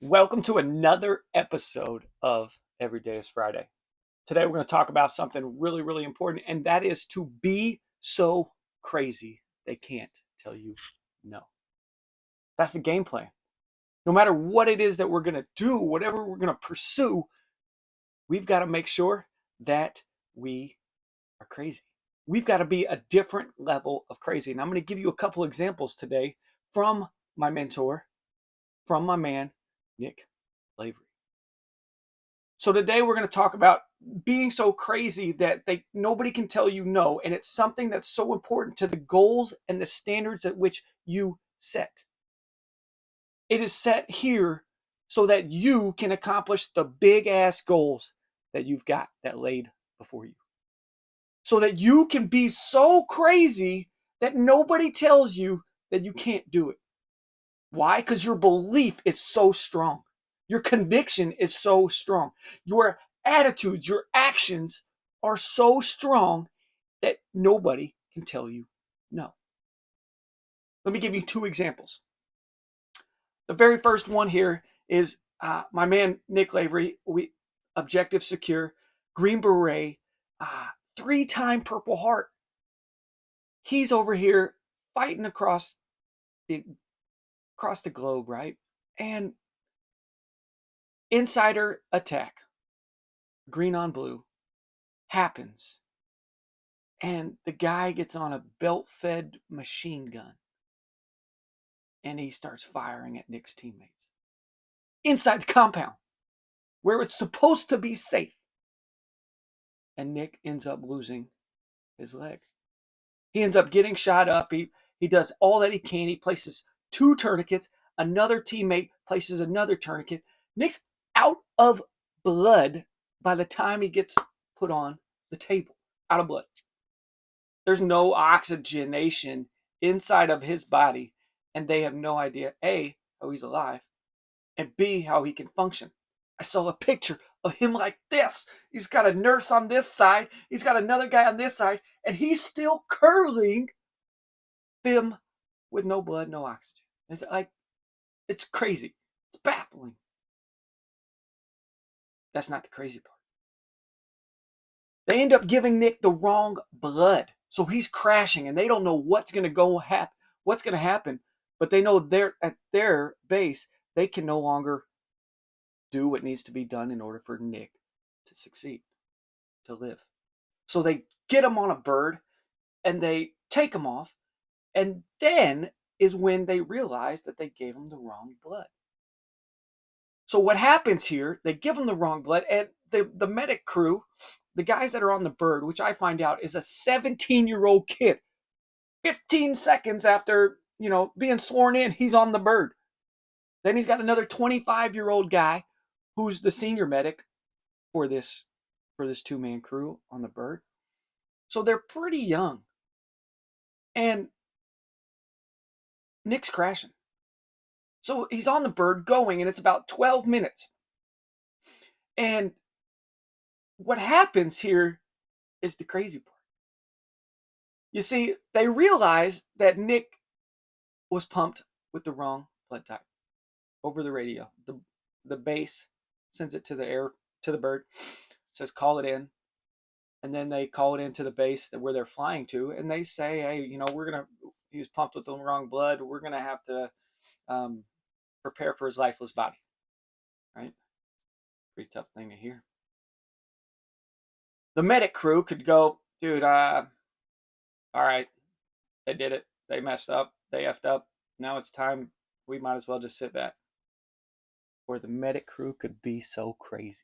Welcome to another episode of Every Day is Friday. Today we're going to talk about something really, really important, and that is to be so crazy they can't tell you no. That's the game plan. No matter what it is that we're going to do, whatever we're going to pursue, we've got to make sure that we are crazy. We've got to be a different level of crazy. And I'm going to give you a couple examples today from my mentor, from my man, Nick Lavery. So today we're going to talk about being so crazy that nobody can tell you no, and it's something that's so important to the goals and the standards at which you set. It is set here so that you can accomplish the big ass goals that you've got that laid before you. So that you can be so crazy that nobody tells you that you can't do it. Why? Because your belief is so strong. Your conviction is so strong. Your attitudes, your actions are so strong that nobody can tell you no. Let me give you two examples. The very first one here is my man Nick Lavery, objective secure, Green Beret, 3-time Purple Heart. He's over here fighting across the globe, right? And insider attack, green on blue, happens. And the guy gets on a belt-fed machine gun. And he starts firing at Nick's teammates. Inside the compound, where it's supposed to be safe. And Nick ends up losing his leg. He ends up getting shot up. He does all that he can. He places 2 tourniquets. Another teammate places another tourniquet. Nick's out of blood by the time he gets put on the table. Out of blood. There's no oxygenation inside of his body, and they have no idea, A, how he's alive, and B, how he can function. I saw a picture of him like this. He's got a nurse on this side. He's got another guy on this side, and he's still curling them with no blood, no oxygen. It's crazy. It's baffling. That's not the crazy part. They end up giving Nick the wrong blood. So he's crashing, and they don't know what's going to happen. But they know they're at their base, they can no longer do what needs to be done in order for Nick to succeed, to live. So they get him on a bird, and they take him off, and then is when they realize that they gave him the wrong blood. So what happens here, they give him the wrong blood, and the medic crew, the guys that are on the bird, which I find out is a 17-year-old kid. 15 seconds after, being sworn in, he's on the bird. Then he's got another 25-year-old guy who's the senior medic for this 2-man crew on the bird. So they're pretty young. And Nick's crashing. So he's on the bird going, and it's about 12 minutes. And what happens here is the crazy part. You see, they realize that Nick was pumped with the wrong blood type over the radio. The base sends it to the bird, says call it in, and then they call it into the base where they're flying to, and they say, hey, he was pumped with the wrong blood. We're gonna have to prepare for his lifeless body. Right? Pretty tough thing to hear. The medic crew could go, dude, all right, they did it. They messed up. They effed up. Now it's time. We might as well just sit back. Or the medic crew could be so crazy.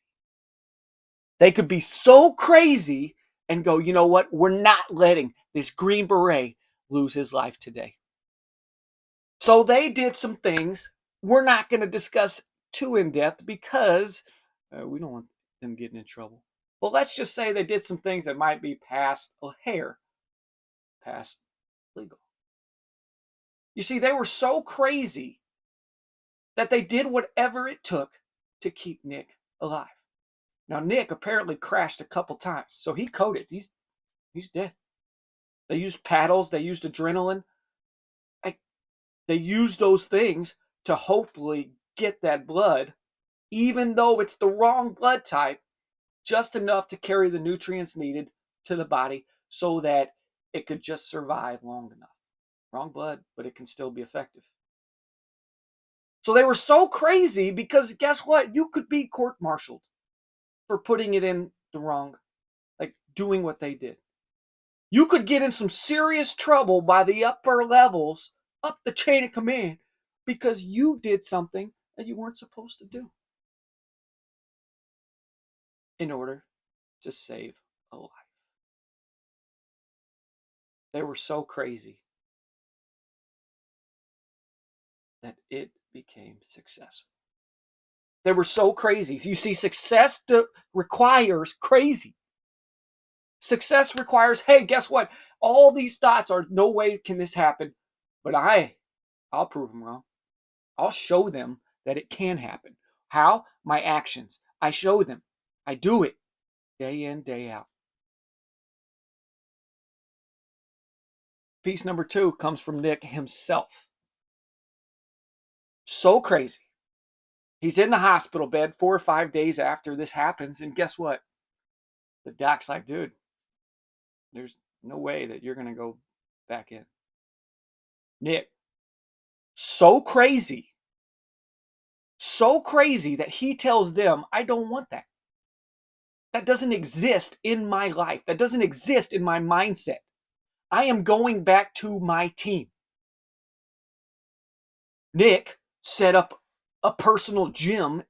They could be so crazy and go, you know what? We're not letting this Green Beret lose his life today. So they did some things we're not going to discuss too in depth because we don't want them getting in trouble. Well, let's just say they did some things that might be past legal. You see, they were so crazy that they did whatever it took to keep Nick alive. Now, Nick apparently crashed a couple times, so he coded. He's dead. They used paddles. They used adrenaline. They used those things to hopefully get that blood, even though it's the wrong blood type, just enough to carry the nutrients needed to the body so that it could just survive long enough. Wrong blood, but it can still be effective. So they were so crazy because guess what? You could be court-martialed for putting it in the wrong, like doing what they did. You could get in some serious trouble by the upper levels, up the chain of command, because you did something that you weren't supposed to do in order to save a life. They were so crazy that it became successful. They were so crazy. You see, success requires crazy. Success requires, hey, guess what? All these thoughts are, no way can this happen, but I'll prove them wrong. I'll show them that it can happen. How? My actions. I show them. I do it day in, day out. Piece number 2 comes from Nick himself. So crazy. He's in the hospital bed 4 or 5 days after this happens, and guess what? The doc's like, dude, there's no way that you're going to go back in. Nick, so crazy that he tells them, I don't want that. That doesn't exist in my life. That doesn't exist in my mindset. I am going back to my team. Nick set up a personal gym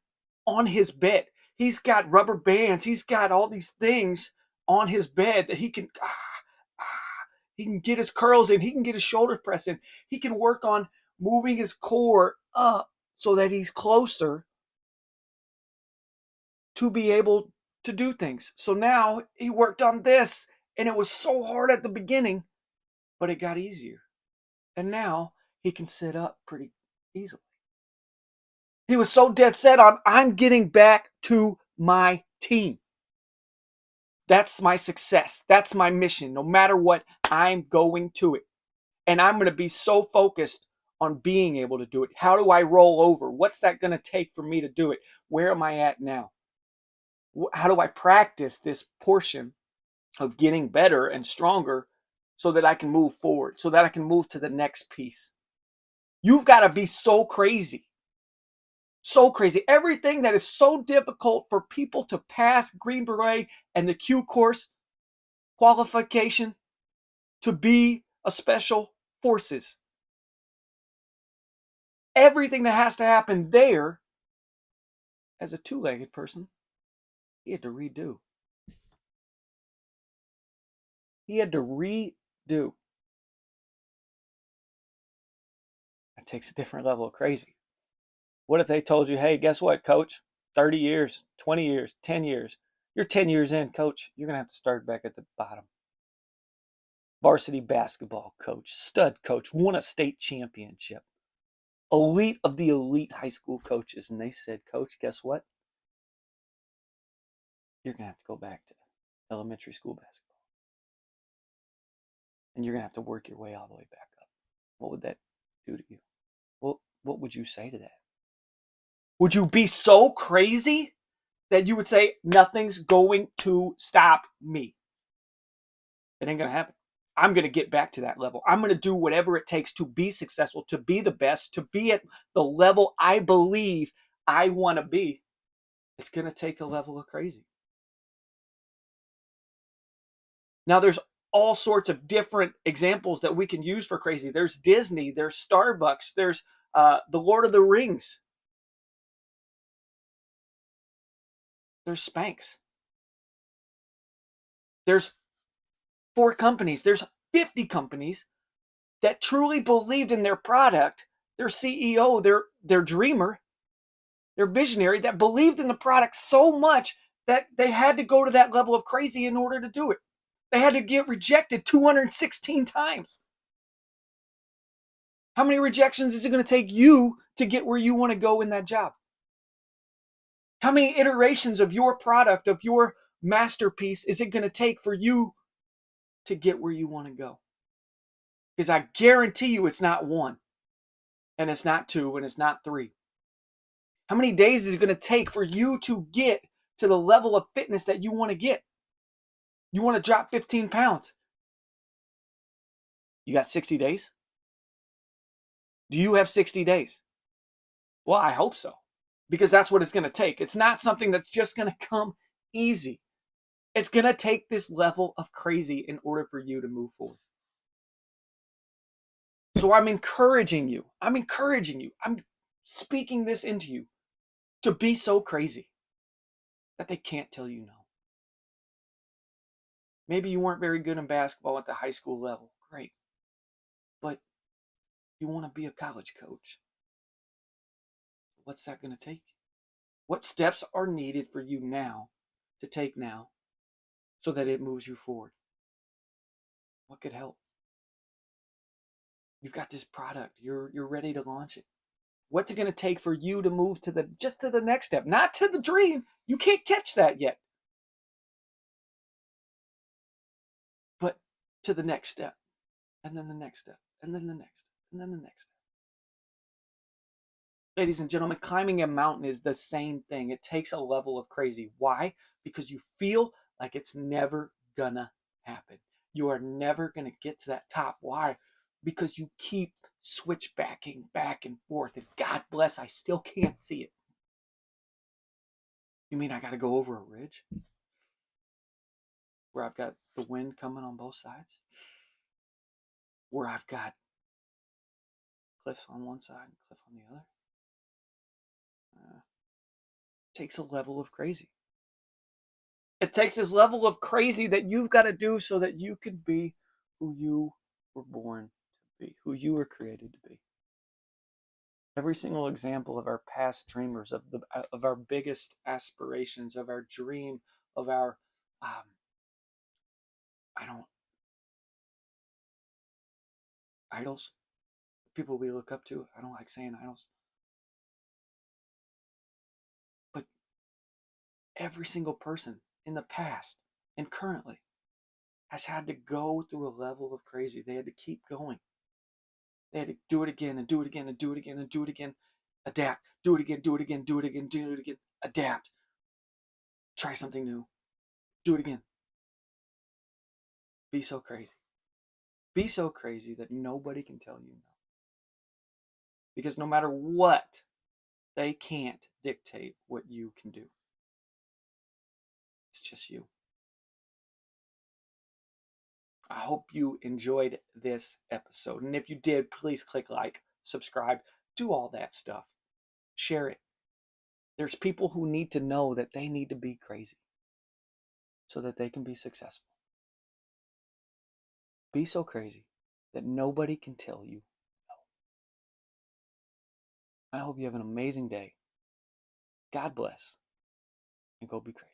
on his bed. He's got rubber bands. He's got all these things on his bed that he can get his curls in. He can get his shoulder press in. He can work on moving his core up so that he's closer to be able to do things. So now he worked on this, and it was so hard at the beginning, but it got easier. And now he can sit up pretty easily. He was so dead set on, I'm getting back to my team. That's my success. That's my mission. No matter what, I'm going to it. And I'm going to be so focused on being able to do it. How do I roll over? What's that going to take for me to do it? Where am I at now? How do I practice this portion of getting better and stronger so that I can move forward, so that I can move to the next piece? You've got to be so crazy. So crazy. Everything that is so difficult for people to pass Green Beret and the Q course qualification to be a special forces. Everything that has to happen there, as a two-legged person, he had to redo. He had to redo. That takes a different level of crazy. What if they told you, hey, guess what, coach? 30 years, 20 years, 10 years. You're 10 years in, coach. You're going to have to start back at the bottom. Varsity basketball coach, stud coach, won a state championship. Elite of the elite high school coaches. And they said, coach, guess what? You're going to have to go back to elementary school basketball. And you're going to have to work your way all the way back up. What would that do to you? What would you say to that? Would you be so crazy that you would say, nothing's going to stop me? It ain't going to happen. I'm going to get back to that level. I'm going to do whatever it takes to be successful, to be the best, to be at the level I believe I want to be. It's going to take a level of crazy. Now, there's all sorts of different examples that we can use for crazy. There's Disney, there's Starbucks, there's the Lord of the Rings. There's Spanx. There's 4 companies. There's 50 companies that truly believed in their product, their CEO, their dreamer, their visionary, that believed in the product so much that they had to go to that level of crazy in order to do it. They had to get rejected 216 times. How many rejections is it going to take you to get where you want to go in that job? How many iterations of your product, of your masterpiece, is it going to take for you to get where you want to go? Because I guarantee you it's not 1, and it's not 2, and it's not 3. How many days is it going to take for you to get to the level of fitness that you want to get? You want to drop 15 pounds. You got 60 days? Do you have 60 days? Well, I hope so, because that's what it's going to take. It's not something that's just going to come easy. It's going to take this level of crazy in order for you to move forward. So I'm encouraging you. I'm speaking this into you to be so crazy that they can't tell you no. Maybe you weren't very good in basketball at the high school level. Great. But you want to be a college coach. What's that going to take? What steps are needed for you now to take now so that it moves you forward? What could help? You've got this product. You're ready to launch it. What's it going to take for you to move to the next step? Not to the dream. You can't catch that yet. But to the next step. And then the next step. And then the next. And then the next step. Ladies and gentlemen, climbing a mountain is the same thing. It takes a level of crazy. Why? Because you feel like it's never gonna happen. You are never gonna get to that top. Why? Because you keep switchbacking back and forth. And God bless, I still can't see it. You mean I gotta go over a ridge? Where I've got the wind coming on both sides? Where I've got cliffs on one side and cliff on the other? Takes a level of crazy. It takes this level of crazy that you've got to do so that you can be who you were born to be, who you were created to be. Every single example of our past dreamers, of our biggest aspirations, of our dream, of our idols, people we look up to. I don't like saying idols. But every single person in the past and currently has had to go through a level of crazy. They had to keep going. They had to do it again and do it again and do it again and do it again. Adapt. Do it again, do it again, do it again, do it again. Adapt. Try something new. Do it again. Be so crazy. Be so crazy that nobody can tell you no. Because no matter what, they can't dictate what you can do. It's just you. I hope you enjoyed this episode. And if you did, please click like, subscribe, do all that stuff. Share it. There's people who need to know that they need to be crazy so that they can be successful. Be so crazy that nobody can tell you no. I hope you have an amazing day. God bless, and go be crazy.